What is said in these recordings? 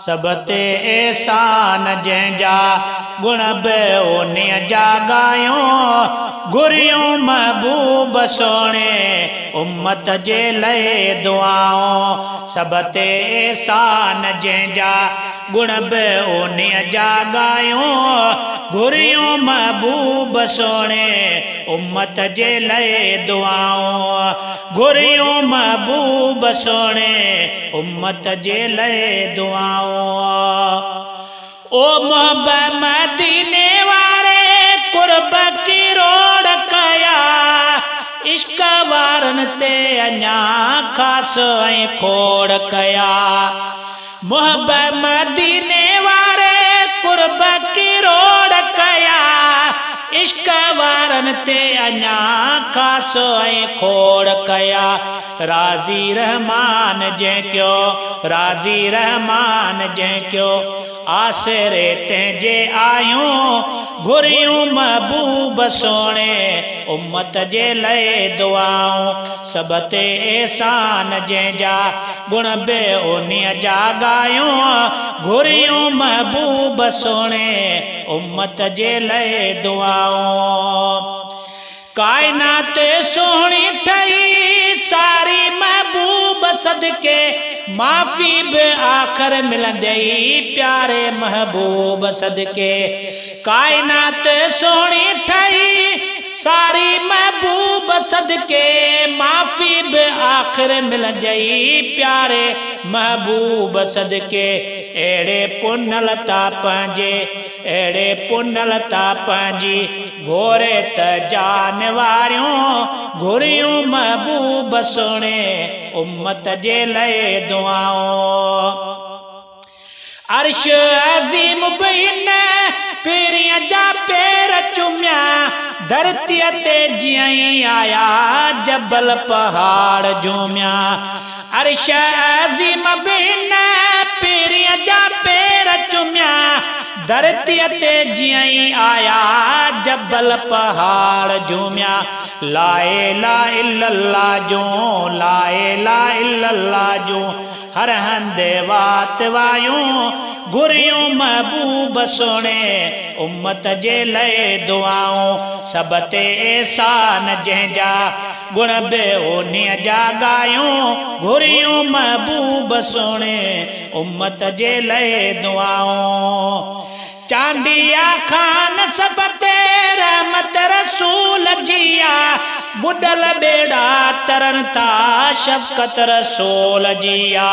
सब ते एहसान जंहिंजा गुण बि उन्हीअ जा ॻायूं घुरियूं महबूब सोणे उम्मत जे लाइ दुआऊं। सब ते एहसान जंहिंजा गुण बि उन्हीअ जा ॻायूं घुरियूं महबूब सोणे उम्मत जे लाइ दुआऊं घुरियूं महबूब सोणे उम्मत जे लाइ दुआऊं। ओ मोहब्बत मदीने वारे कुर्ब की रोड़ कया इश्क वारन ते अञा खास ऐं खोड़ कया। मोहब्बत मदीने वारे कुर्ब की रोड़ कया इश्क वारन ते अञा खास ऐं खोड़ कया। राज़ी रहमान जंहिं कयो राज़ी रहमान जंहिं कयो आसरे तंहिंजे आयूं घुरियूं महबूब सोणे उम्मत जे लाइ दुआऊं। सब ते एहसान जंहिंजा गुण बि उन्हीअ जा ॻायूं घुरियूं महबूब सोणे उम्मत जे लाइ दुआऊं। कायनात सोहणी ठही सारी महबूब सदके माफ़ी बि आख़िर मिलंदई प्यारे महबूब सदके। कायनात सोहणी ठही सारी महबूब सदके माफ़ी बि आख़िर मिलंदई प्यारे महबूब सदके। अहिड़े पुनल ता पंहिंजे अहिड़े पुनल ता पंहिंजी घोरे त जान वारियूं घुरियूं महबूब सोणे उम्मत जे लाइ दुआऊं। अर्श अज़ीम बि हिन पेरीअ जा पेर चुमिया धरतीअ ते जीअं ई आया जबल पहाड़ झूमिया। अर्श अज़ीम बि हिन पेरीअ जा पेर चुमिया धरतीअ ते जीअं ई आया जबल पहाड़ झूमिया। ला इलाहा इल्लल्लाह जो ला इलाहा इल्लल्लाह जो हर हंधि वात वायूं घुरियूं महबूब सोणे उम्मत जे लाइ दुआऊं। सब ते एहसान जंहिंजा गुण बि उन्हीअ जा ॻायूं घुरियूं महबूब सोणे उम्मत जे लाइ दुआऊं। चांडिया खान सब ते रहमत रसूल जिया बुडल बेड़ा तरन था शफ़क़त रसूल जिया।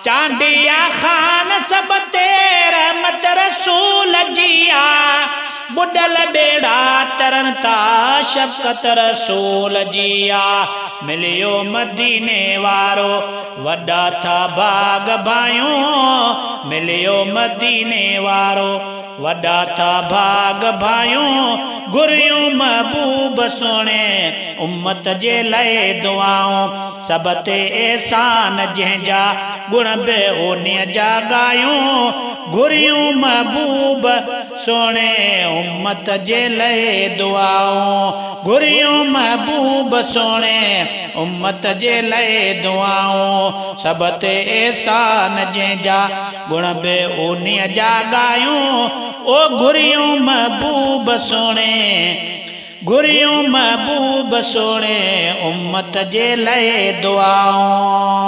चांडिया खान सब ते रहमत रसूल जिया बुडल बेड़ा तरन था शफ़क़त रसूल जिया। मिलियो मदीने वारो वॾा था भाग भायूं मिलियो मदीने वारो वॾा था भाग भायूं घुरियूं महबूब सोणे उम्मत जे लाइ दुआऊं। सब ते एहसान जंहिंजा गुण बि उन्हीअ जा ॻायूं घुरियूं महबूब सोणे उम्मत जे लाइ दुआऊं घुरियूं महबूब सोणे उम्मत जे लाइ दुआऊं। सब ते एहसान जंहिंजा गुण बि उन्हीअ जा ॻायूं ओ घुरियूं महबूब सोणे घुरियूं महबूब सोणे उम्मत जे लाइ दुआऊं।